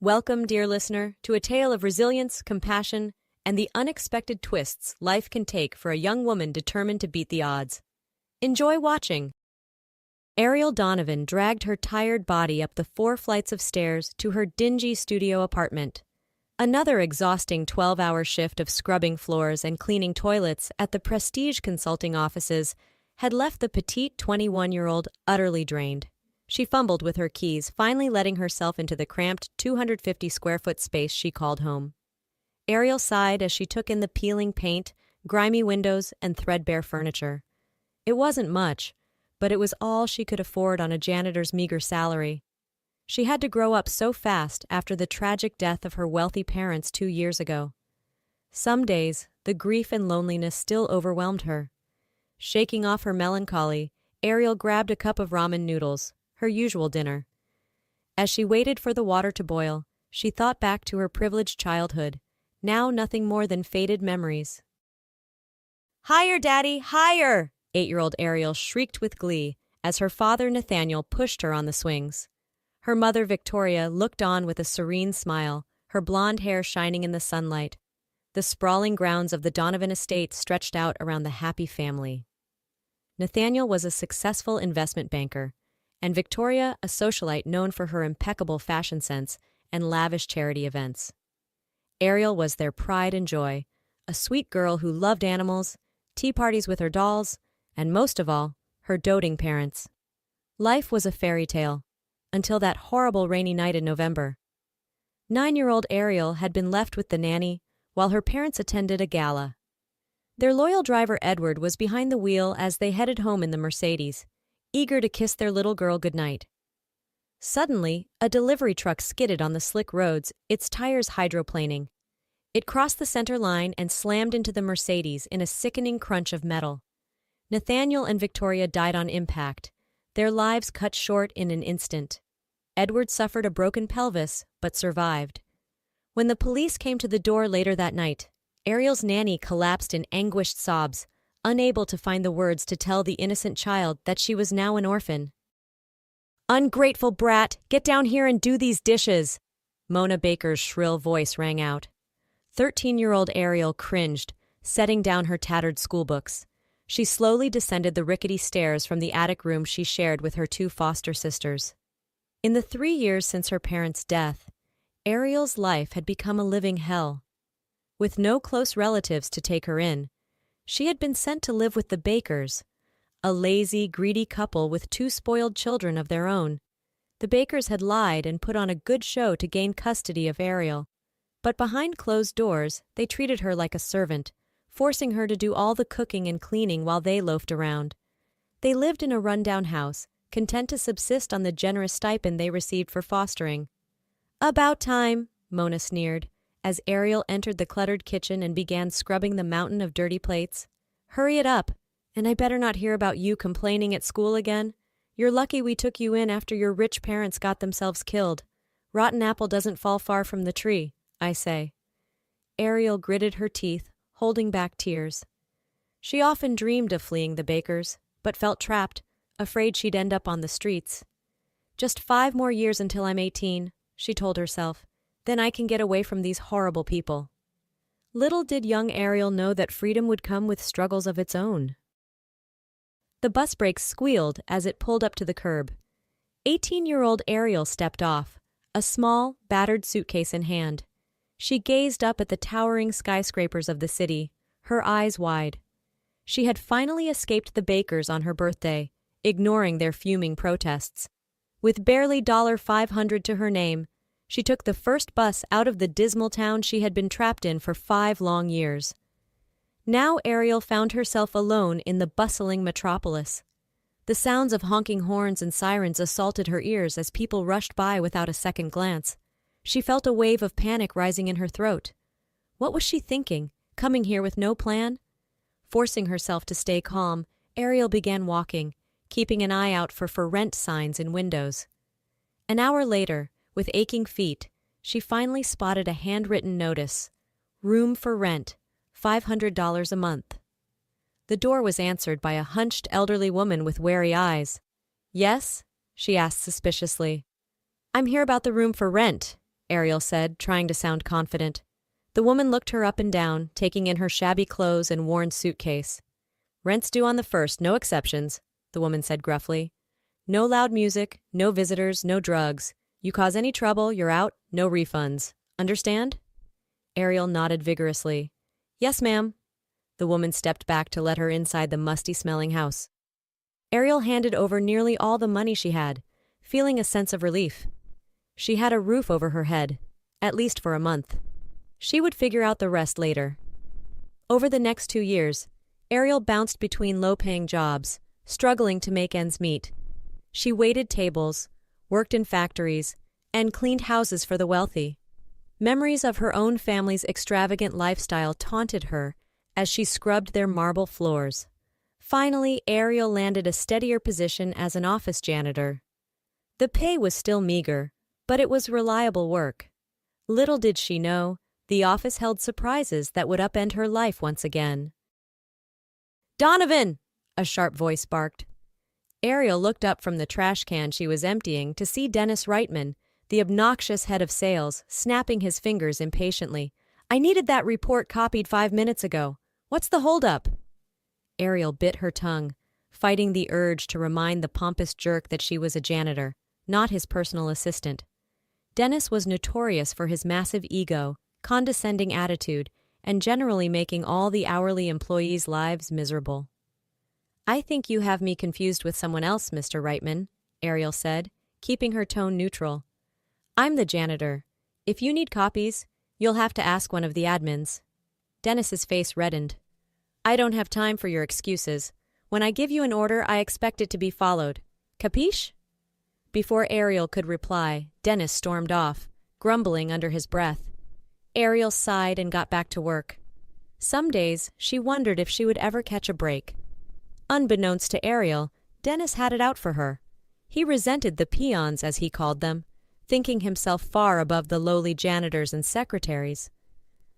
Welcome, dear listener, to a tale of resilience, compassion, and the unexpected twists life can take for a young woman determined to beat the odds. Enjoy watching. Ariel Donovan dragged her tired body up the 4 flights of stairs to her dingy studio apartment. Another exhausting 12-hour shift of scrubbing floors and cleaning toilets at the prestige consulting offices had left the petite 21-year-old utterly drained. She fumbled with her keys, finally letting herself into the cramped 250-square-foot space she called home. Ariel sighed as she took in the peeling paint, grimy windows, and threadbare furniture. It wasn't much, but it was all she could afford on a janitor's meager salary. She had to grow up so fast after the tragic death of her wealthy parents 2 years ago. Some days, the grief and loneliness still overwhelmed her. Shaking off her melancholy, Ariel grabbed a cup of ramen noodles, her usual dinner. As she waited for the water to boil, she thought back to her privileged childhood, now nothing more than faded memories. "Higher, Daddy, higher!" 8-year-old Ariel shrieked with glee as her father Nathaniel pushed her on the swings. Her mother Victoria looked on with a serene smile, her blonde hair shining in the sunlight. The sprawling grounds of the Donovan estate stretched out around the happy family. Nathaniel was a successful investment banker, and Victoria a socialite known for her impeccable fashion sense and lavish charity events. Ariel was their pride and joy, a sweet girl who loved animals, tea parties with her dolls, and most of all, her doting parents. Life was a fairy tale, until that horrible rainy night in November. 9-year-old Ariel had been left with the nanny while her parents attended a gala. Their loyal driver Edward was behind the wheel as they headed home in the Mercedes, eager to kiss their little girl goodnight. Suddenly, a delivery truck skidded on the slick roads, its tires hydroplaning. It crossed the center line and slammed into the Mercedes in a sickening crunch of metal. Nathaniel and Victoria died on impact, their lives cut short in an instant. Edward suffered a broken pelvis, but survived. When the police came to the door later that night, Ariel's nanny collapsed in anguished sobs, unable to find the words to tell the innocent child that she was now an orphan. "Ungrateful brat, get down here and do these dishes!" Mona Baker's shrill voice rang out. 13-year-old Ariel cringed, setting down her tattered schoolbooks. She slowly descended the rickety stairs from the attic room she shared with her 2 foster sisters. In the 3 years since her parents' death, Ariel's life had become a living hell. With no close relatives to take her in, she had been sent to live with the Bakers, a lazy, greedy couple with 2 spoiled children of their own. The Bakers had lied and put on a good show to gain custody of Ariel, but behind closed doors, they treated her like a servant, forcing her to do all the cooking and cleaning while they loafed around. They lived in a rundown house, content to subsist on the generous stipend they received for fostering. "About time," Mona sneered, as Ariel entered the cluttered kitchen and began scrubbing the mountain of dirty plates. "Hurry it up, and I better not hear about you complaining at school again. You're lucky we took you in after your rich parents got themselves killed. Rotten apple doesn't fall far from the tree, I say." Ariel gritted her teeth, holding back tears. She often dreamed of fleeing the Bakers, but felt trapped, afraid she'd end up on the streets. "Just 5 more years until I'm 18, she told herself. "Then I can get away from these horrible people." Little did young Ariel know that freedom would come with struggles of its own. The bus brakes squealed as it pulled up to the curb. 18-year-old Ariel stepped off, a small, battered suitcase in hand. She gazed up at the towering skyscrapers of the city, her eyes wide. She had finally escaped the Bakers on her birthday, ignoring their fuming protests. With barely $500 to her name, she took the first bus out of the dismal town she had been trapped in for 5 long years. Now Ariel found herself alone in the bustling metropolis. The sounds of honking horns and sirens assaulted her ears as people rushed by without a second glance. She felt a wave of panic rising in her throat. What was she thinking, coming here with no plan? Forcing herself to stay calm, Ariel began walking, keeping an eye out for rent signs in windows. An hour later, with aching feet, she finally spotted a handwritten notice. "Room for rent, $500 a month." The door was answered by a hunched elderly woman with wary eyes. "Yes?" she asked suspiciously. "I'm here about the room for rent," Ariel said, trying to sound confident. The woman looked her up and down, taking in her shabby clothes and worn suitcase. "Rent's due on the 1st, no exceptions," the woman said gruffly. "No loud music, no visitors, no drugs. You cause any trouble, you're out, no refunds. Understand?" Ariel nodded vigorously. "Yes, ma'am." The woman stepped back to let her inside the musty-smelling house. Ariel handed over nearly all the money she had, feeling a sense of relief. She had a roof over her head, at least for a month. She would figure out the rest later. Over the next 2 years, Ariel bounced between low-paying jobs, struggling to make ends meet. She waited tables, worked in factories, and cleaned houses for the wealthy. Memories of her own family's extravagant lifestyle taunted her as she scrubbed their marble floors. Finally, Ariel landed a steadier position as an office janitor. The pay was still meager, but it was reliable work. Little did she know, the office held surprises that would upend her life once again. "Donovan!" a sharp voice barked. Ariel looked up from the trash can she was emptying to see Dennis Reitman, the obnoxious head of sales, snapping his fingers impatiently. "I needed that report copied 5 minutes ago. What's the holdup?" Ariel bit her tongue, fighting the urge to remind the pompous jerk that she was a janitor, not his personal assistant. Dennis was notorious for his massive ego, condescending attitude, and generally making all the hourly employees' lives miserable. "I think you have me confused with someone else, Mr. Reitman," Ariel said, keeping her tone neutral. "I'm the janitor. If you need copies, you'll have to ask one of the admins." Dennis's face reddened. "I don't have time for your excuses. When I give you an order, I expect it to be followed. Capiche?" Before Ariel could reply, Dennis stormed off, grumbling under his breath. Ariel sighed and got back to work. Some days, she wondered if she would ever catch a break. Unbeknownst to Ariel, Dennis had it out for her. He resented the peons, as he called them, thinking himself far above the lowly janitors and secretaries.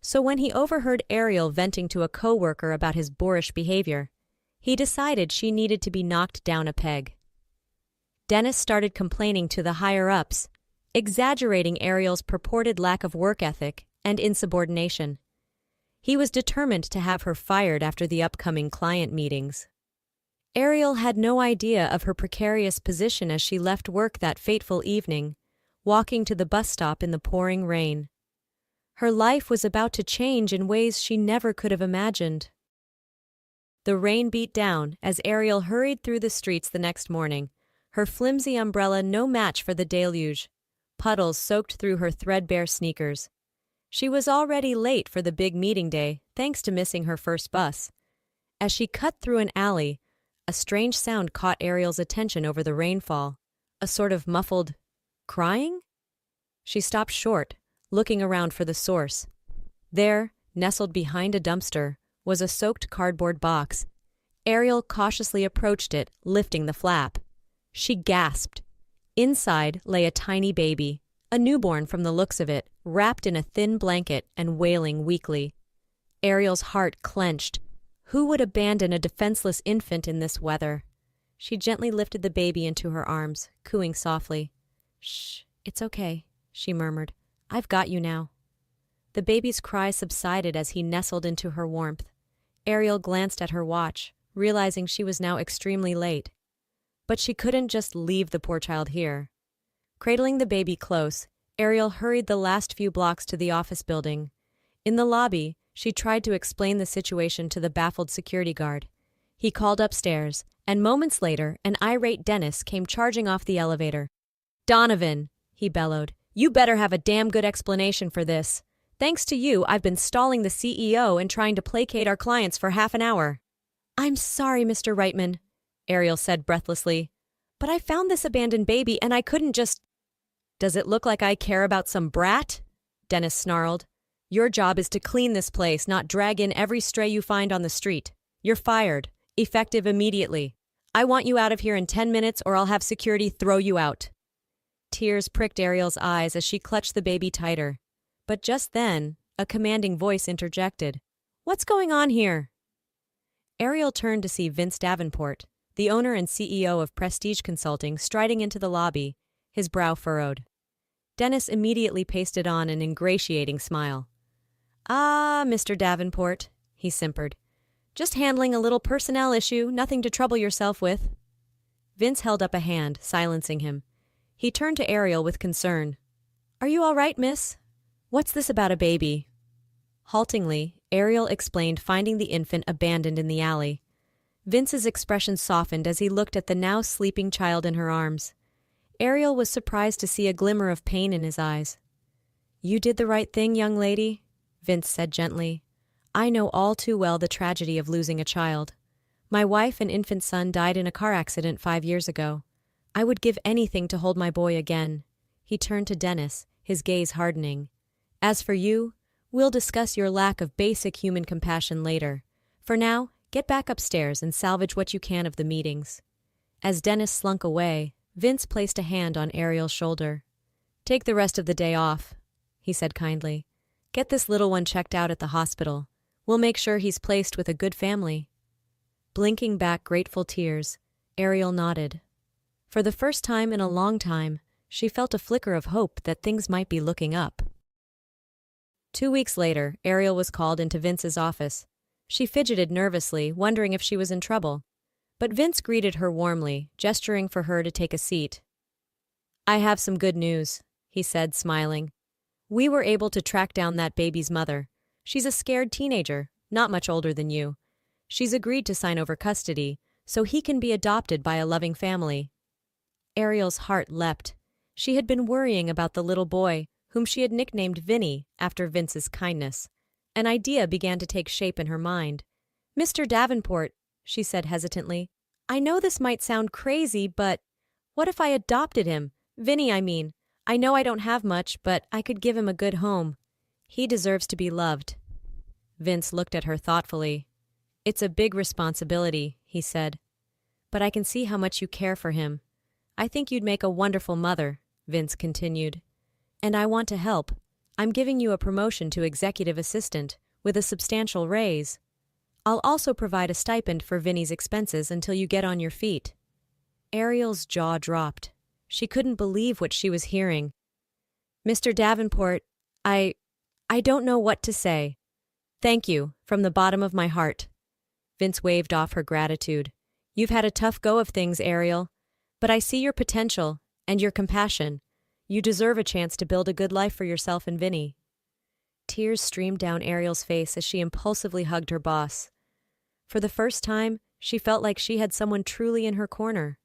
So when he overheard Ariel venting to a coworker about his boorish behavior, he decided she needed to be knocked down a peg. Dennis started complaining to the higher-ups, exaggerating Ariel's purported lack of work ethic and insubordination. He was determined to have her fired after the upcoming client meetings. Ariel had no idea of her precarious position as she left work that fateful evening, walking to the bus stop in the pouring rain. Her life was about to change in ways she never could have imagined. The rain beat down as Ariel hurried through the streets the next morning, her flimsy umbrella no match for the deluge. Puddles soaked through her threadbare sneakers. She was already late for the big meeting day, thanks to missing her first bus. As she cut through an alley, a strange sound caught Ariel's attention over the rainfall, a sort of muffled crying? She stopped short, looking around for the source. There, nestled behind a dumpster, was a soaked cardboard box. Ariel cautiously approached it, lifting the flap. She gasped. Inside lay a tiny baby, a newborn from the looks of it, wrapped in a thin blanket and wailing weakly. Ariel's heart clenched. Who would abandon a defenseless infant in this weather? She gently lifted the baby into her arms, cooing softly. "Shh, it's okay," she murmured. "I've got you now." The baby's cry subsided as he nestled into her warmth. Ariel glanced at her watch, realizing she was now extremely late. But she couldn't just leave the poor child here. Cradling the baby close, Ariel hurried the last few blocks to the office building. In the lobby, she tried to explain the situation to the baffled security guard. He called upstairs, and moments later, an irate Dennis came charging off the elevator. "Donovan," he bellowed, "you better have a damn good explanation for this. Thanks to you, I've been stalling the CEO and trying to placate our clients for half an hour." "I'm sorry, Mr. Reitman," Ariel said breathlessly, "but I found this abandoned baby and I couldn't just—" "Does it look like I care about some brat?" Dennis snarled. "Your job is to clean this place, not drag in every stray you find on the street. You're fired, effective immediately. I want you out of here in 10 minutes or I'll have security throw you out." Tears pricked Ariel's eyes as she clutched the baby tighter. But just then, a commanding voice interjected. "What's going on here?" Ariel turned to see Vince Davenport, the owner and CEO of Prestige Consulting, striding into the lobby, his brow furrowed. Dennis immediately pasted on an ingratiating smile. "Ah, Mr. Davenport," he simpered. "Just handling a little personnel issue, nothing to trouble yourself with." Vince held up a hand, silencing him. He turned to Ariel with concern. "Are you all right, miss? What's this about a baby?" Haltingly, Ariel explained finding the infant abandoned in the alley. Vince's expression softened as he looked at the now sleeping child in her arms. Ariel was surprised to see a glimmer of pain in his eyes. "You did the right thing, young lady," Vince said gently. "I know all too well the tragedy of losing a child. My wife and infant son died in a car accident 5 years ago. I would give anything to hold my boy again." He turned to Dennis, his gaze hardening. "As for you, we'll discuss your lack of basic human compassion later. For now, get back upstairs and salvage what you can of the meetings." As Dennis slunk away, Vince placed a hand on Ariel's shoulder. "Take the rest of the day off," he said kindly. "Get this little one checked out at the hospital. We'll make sure he's placed with a good family." Blinking back grateful tears, Ariel nodded. For the first time in a long time, she felt a flicker of hope that things might be looking up. 2 weeks later, Ariel was called into Vince's office. She fidgeted nervously, wondering if she was in trouble. But Vince greeted her warmly, gesturing for her to take a seat. "I have some good news," he said, smiling. "We were able to track down that baby's mother. She's a scared teenager, not much older than you. She's agreed to sign over custody, so he can be adopted by a loving family." Ariel's heart leapt. She had been worrying about the little boy, whom she had nicknamed Vinny after Vince's kindness. An idea began to take shape in her mind. "Mr. Davenport," she said hesitantly, "I know this might sound crazy, but what if I adopted him? Vinny, I mean. I know I don't have much, but I could give him a good home. He deserves to be loved." Vince looked at her thoughtfully. "It's a big responsibility," he said. "But I can see how much you care for him. I think you'd make a wonderful mother," Vince continued. "And I want to help. I'm giving you a promotion to executive assistant, with a substantial raise. I'll also provide a stipend for Vinny's expenses until you get on your feet." Ariel's jaw dropped. She couldn't believe what she was hearing. "Mr. Davenport, I don't know what to say. Thank you, from the bottom of my heart." Vince waved off her gratitude. "You've had a tough go of things, Ariel. But I see your potential and your compassion. You deserve a chance to build a good life for yourself and Vinny." Tears streamed down Ariel's face as she impulsively hugged her boss. For the first time, she felt like she had someone truly in her corner,